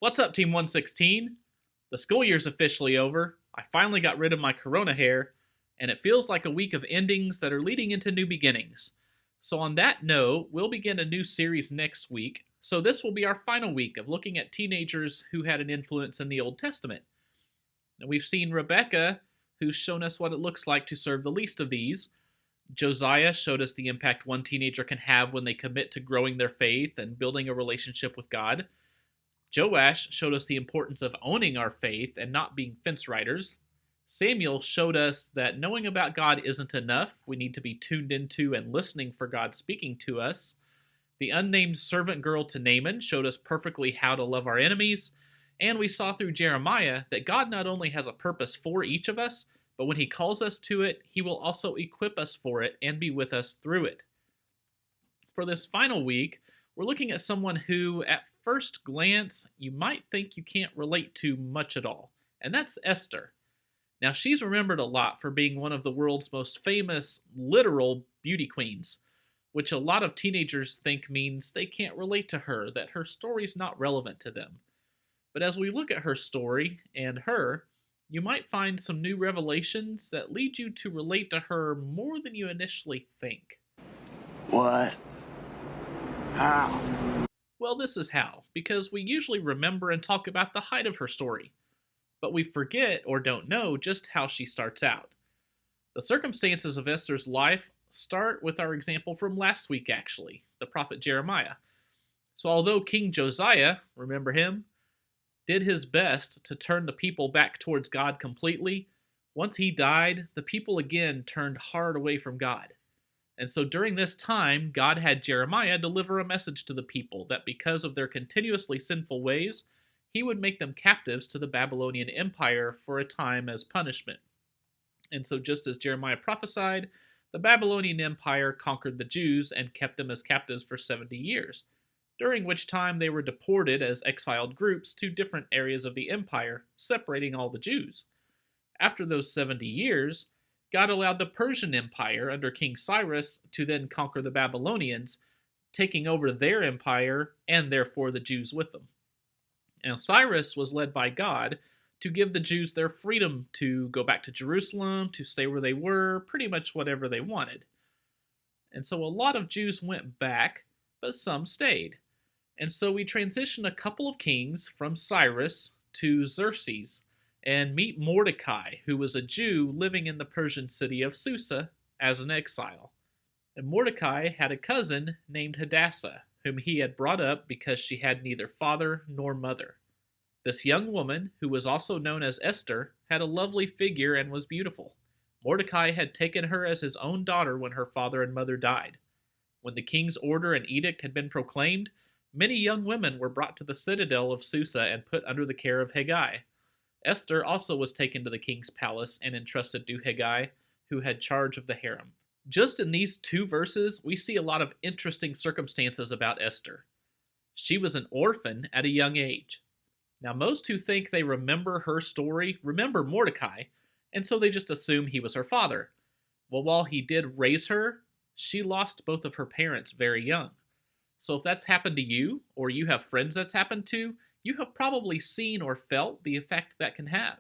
What's up, Team 116? The school year's officially over. I finally got rid of my corona hair, and it feels like a week of endings that are leading into new beginnings. So, on that note, we'll begin a new series next week. So, this will be our final week of looking at teenagers who had an influence in the Old Testament. Now, we've seen Rebecca, who's shown us what it looks like to serve the least of these. Josiah showed us the impact one teenager can have when they commit to growing their faith and building a relationship with God. Joash showed us the importance of owning our faith and not being fence riders. Samuel showed us that knowing about God isn't enough. We need to be tuned into and listening for God speaking to us. The unnamed servant girl to Naaman showed us perfectly how to love our enemies. And we saw through Jeremiah that God not only has a purpose for each of us, but when he calls us to it, he will also equip us for it and be with us through it. For this final week, we're looking at someone who, at first glance, you might think you can't relate to much at all, and that's Esther. Now, she's remembered a lot for being one of the world's most famous literal beauty queens, which a lot of teenagers think means they can't relate to her, that her story's not relevant to them. But as we look at her story and her, you might find some new revelations that lead you to relate to her more than you initially think. What? How? Well, this is how, because we usually remember and talk about the height of her story, but we forget or don't know just how she starts out. The circumstances of Esther's life start with our example from last week, actually, the prophet Jeremiah. So although King Josiah, remember him, did his best to turn the people back towards God completely, once he died, the people again turned hard away from God. And so during this time, God had Jeremiah deliver a message to the people that because of their continuously sinful ways, he would make them captives to the Babylonian Empire for a time as punishment. And so just as Jeremiah prophesied, the Babylonian Empire conquered the Jews and kept them as captives for 70 years, during which time they were deported as exiled groups to different areas of the empire, separating all the Jews. After those 70 years, God allowed the Persian Empire under King Cyrus to then conquer the Babylonians, taking over their empire and therefore the Jews with them. Now, Cyrus was led by God to give the Jews their freedom to go back to Jerusalem, to stay where they were, pretty much whatever they wanted. And so a lot of Jews went back, but some stayed. And so we transition a couple of kings from Cyrus to Xerxes, and meet Mordecai, who was a Jew living in the Persian city of Susa as an exile. And Mordecai had a cousin named Hadassah, whom he had brought up because she had neither father nor mother. This young woman, who was also known as Esther, had a lovely figure and was beautiful. Mordecai had taken her as his own daughter when her father and mother died. When the king's order and edict had been proclaimed, many young women were brought to the citadel of Susa and put under the care of Hegai. Esther also was taken to the king's palace and entrusted to Hegai, who had charge of the harem. Just in these two verses, we see a lot of interesting circumstances about Esther. She was an orphan at a young age. Now, most who think they remember her story remember Mordecai, and so they just assume he was her father. Well, while he did raise her, she lost both of her parents very young. So if that's happened to you, or you have friends that's happened to, you have probably seen or felt the effect that can have.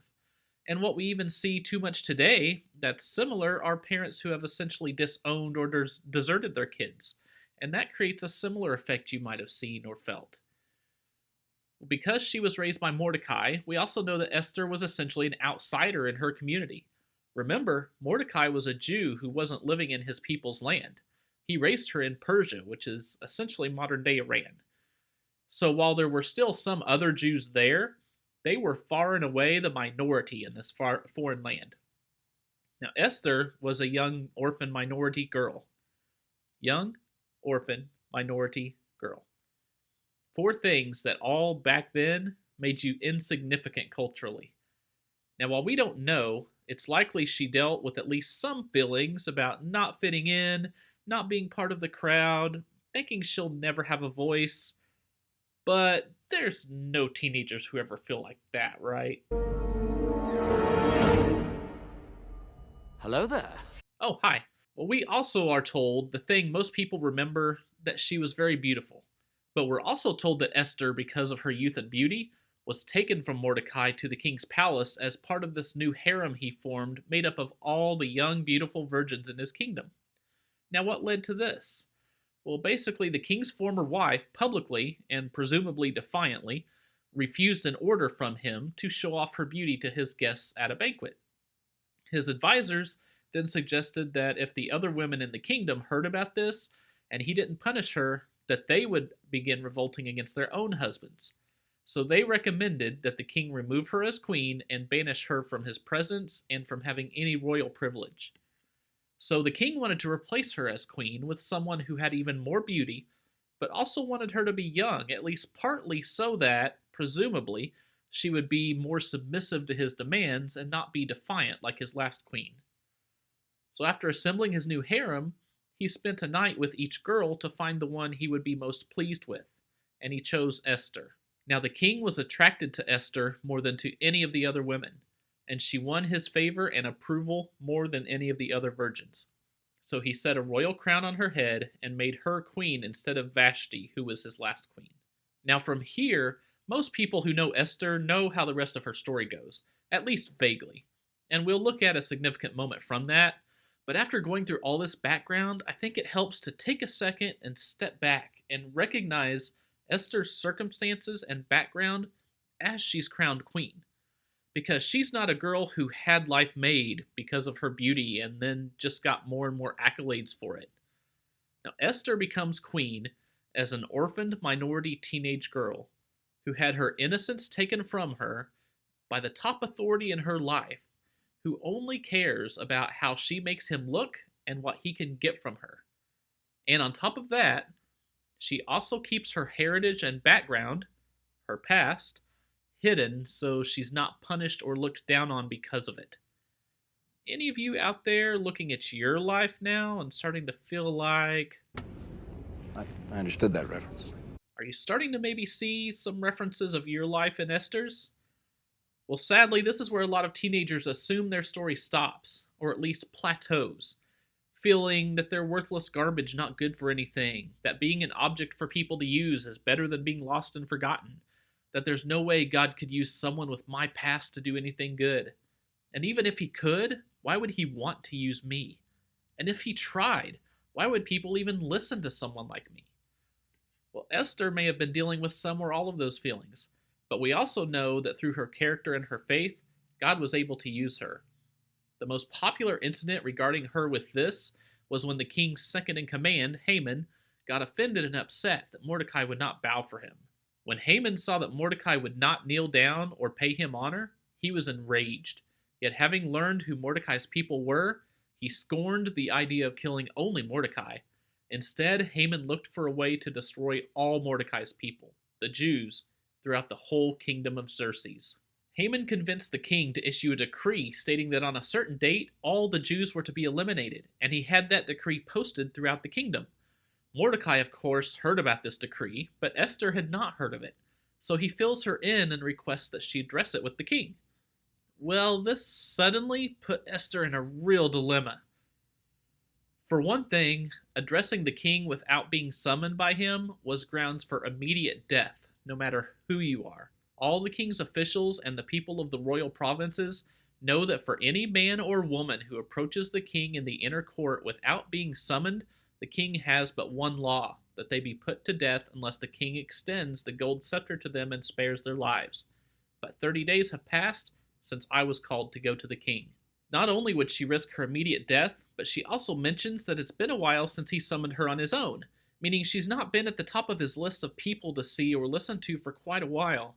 And what we even see too much today that's similar are parents who have essentially disowned or deserted their kids. And that creates a similar effect you might have seen or felt. Because she was raised by Mordecai, we also know that Esther was essentially an outsider in her community. Remember, Mordecai was a Jew who wasn't living in his people's land. He raised her in Persia, which is essentially modern-day Iran. So while there were still some other Jews there, they were far and away the minority in this foreign land. Now, Esther was a young orphan minority girl. Young, orphan, minority girl. 4 things that all back then made you insignificant culturally. Now, while we don't know, it's likely she dealt with at least some feelings about not fitting in, not being part of the crowd, thinking she'll never have a voice. But there's no teenagers who ever feel like that, right? Hello there. Oh, hi. Well, we also are told the thing most people remember, that she was very beautiful. But we're also told that Esther, because of her youth and beauty, was taken from Mordecai to the king's palace as part of this new harem he formed, made up of all the young, beautiful virgins in his kingdom. Now, what led to this? Well, basically, the king's former wife publicly, and presumably defiantly, refused an order from him to show off her beauty to his guests at a banquet. His advisors then suggested that if the other women in the kingdom heard about this and he didn't punish her, that they would begin revolting against their own husbands. So they recommended that the king remove her as queen and banish her from his presence and from having any royal privilege. So the king wanted to replace her as queen with someone who had even more beauty, but also wanted her to be young, at least partly so that, presumably, she would be more submissive to his demands and not be defiant like his last queen. So after assembling his new harem, he spent a night with each girl to find the one he would be most pleased with, and he chose Esther. Now the king was attracted to Esther more than to any of the other women, and she won his favor and approval more than any of the other virgins. So he set a royal crown on her head and made her queen instead of Vashti, who was his last queen. Now from here, most people who know Esther know how the rest of her story goes, at least vaguely, and we'll look at a significant moment from that. But after going through all this background, I think it helps to take a second and step back and recognize Esther's circumstances and background as she's crowned queen. Because she's not a girl who had life made because of her beauty and then just got more and more accolades for it. Now, Esther becomes queen as an orphaned minority teenage girl who had her innocence taken from her by the top authority in her life, who only cares about how she makes him look and what he can get from her. And on top of that, she also keeps her heritage and background, her past, hidden so she's not punished or looked down on because of it. Any of you out there looking at your life now and starting to feel like... I understood that reference. Are you starting to maybe see some references of your life in Esther's? Well, sadly, this is where a lot of teenagers assume their story stops, or at least plateaus, feeling that they're worthless garbage, not good for anything, that being an object for people to use is better than being lost and forgotten, that there's no way God could use someone with my past to do anything good. And even if he could, why would he want to use me? And if he tried, why would people even listen to someone like me? Well, Esther may have been dealing with some or all of those feelings, but we also know that through her character and her faith, God was able to use her. The most popular incident regarding her with this was when the king's second in command, Haman, got offended and upset that Mordecai would not bow for him. When Haman saw that Mordecai would not kneel down or pay him honor, he was enraged. Yet having learned who Mordecai's people were, he scorned the idea of killing only Mordecai. Instead, Haman looked for a way to destroy all Mordecai's people, the Jews, throughout the whole kingdom of Xerxes. Haman convinced the king to issue a decree stating that on a certain date, all the Jews were to be eliminated, and he had that decree posted throughout the kingdom. Mordecai, of course, heard about this decree, but Esther had not heard of it, so he fills her in and requests that she address it with the king. Well, this suddenly put Esther in a real dilemma. For one thing, addressing the king without being summoned by him was grounds for immediate death, no matter who you are. All the king's officials and the people of the royal provinces know that for any man or woman who approaches the king in the inner court without being summoned, the king has but one law, that they be put to death unless the king extends the gold scepter to them and spares their lives. But 30 days have passed since I was called to go to the king. Not only would she risk her immediate death, but she also mentions that it's been a while since he summoned her on his own, meaning she's not been at the top of his list of people to see or listen to for quite a while.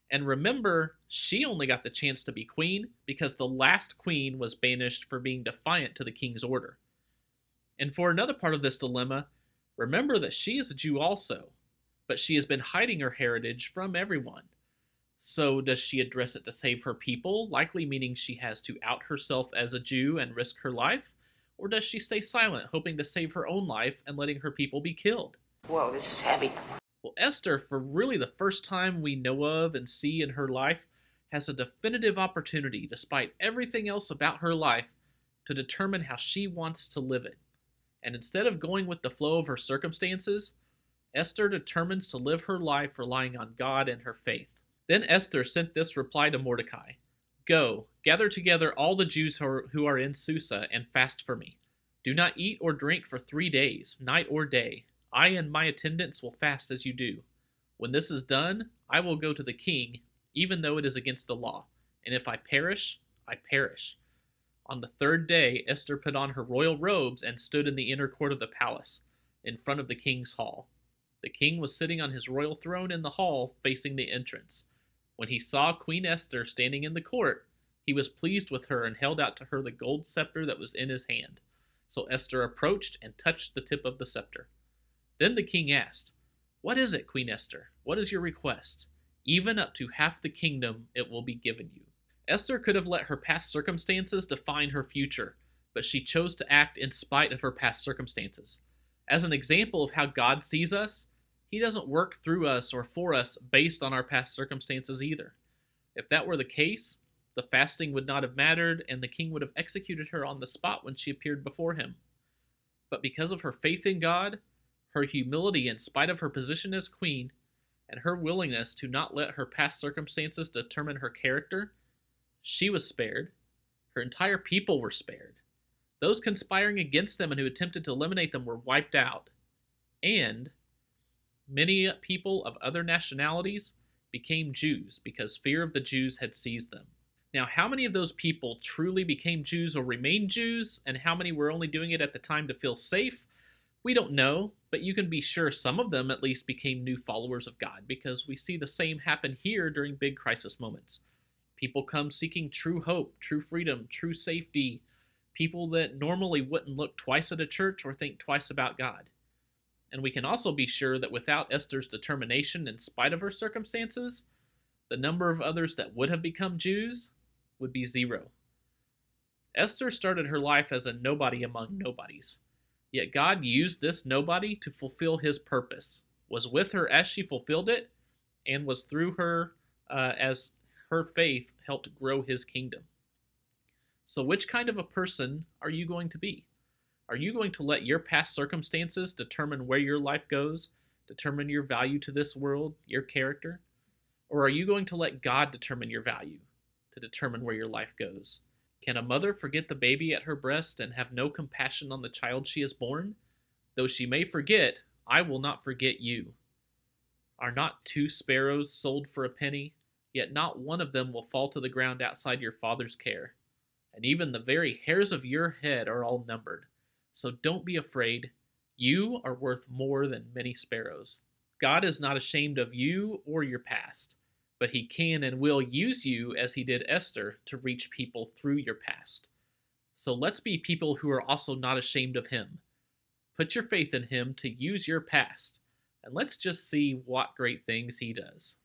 And remember, she only got the chance to be queen because the last queen was banished for being defiant to the king's order. And for another part of this dilemma, remember that she is a Jew also, but she has been hiding her heritage from everyone. So does she address it to save her people, likely meaning she has to out herself as a Jew and risk her life? Or does she stay silent, hoping to save her own life and letting her people be killed? Whoa, this is heavy. Well, Esther, for really the first time we know of and see in her life, has a definitive opportunity, despite everything else about her life, to determine how she wants to live it. And instead of going with the flow of her circumstances, Esther determines to live her life relying on God and her faith. Then Esther sent this reply to Mordecai: Go, gather together all the Jews who are in Susa, and fast for me. Do not eat or drink for 3 days, night or day. I and my attendants will fast as you do. When this is done, I will go to the king, even though it is against the law. And if I perish, I perish. On the 3rd day, Esther put on her royal robes and stood in the inner court of the palace, in front of the king's hall. The king was sitting on his royal throne in the hall, facing the entrance. When he saw Queen Esther standing in the court, he was pleased with her and held out to her the gold scepter that was in his hand. So Esther approached and touched the tip of the scepter. Then the king asked, What is it, Queen Esther? What is your request? Even up to half the kingdom it will be given you. Esther could have let her past circumstances define her future, but she chose to act in spite of her past circumstances. As an example of how God sees us, He doesn't work through us or for us based on our past circumstances either. If that were the case, the fasting would not have mattered, and the king would have executed her on the spot when she appeared before him. But because of her faith in God, her humility in spite of her position as queen, and her willingness to not let her past circumstances determine her character, she was spared. Her entire people were spared. Those conspiring against them and who attempted to eliminate them were wiped out. And many people of other nationalities became Jews because fear of the Jews had seized them. Now, how many of those people truly became Jews or remained Jews, and how many were only doing it at the time to feel safe? We don't know, but you can be sure some of them at least became new followers of God, because we see the same happen here during big crisis moments. People come seeking true hope, true freedom, true safety, people that normally wouldn't look twice at a church or think twice about God. And we can also be sure that without Esther's determination in spite of her circumstances, the number of others that would have become Jews would be 0. Esther started her life as a nobody among nobodies. Yet God used this nobody to fulfill His purpose, was with her as she fulfilled it, and was through her as her faith helped grow His kingdom. So which kind of a person are you going to be? Are you going to let your past circumstances determine where your life goes, determine your value to this world, your character? Or are you going to let God determine your value, to determine where your life goes? Can a mother forget the baby at her breast and have no compassion on the child she has born? Though she may forget, I will not forget you. Are not 2 sparrows sold for a penny? Yet not one of them will fall to the ground outside your Father's care. And even the very hairs of your head are all numbered. So don't be afraid. You are worth more than many sparrows. God is not ashamed of you or your past, but He can and will use you as He did Esther to reach people through your past. So let's be people who are also not ashamed of Him. Put your faith in Him to use your past, and let's just see what great things He does.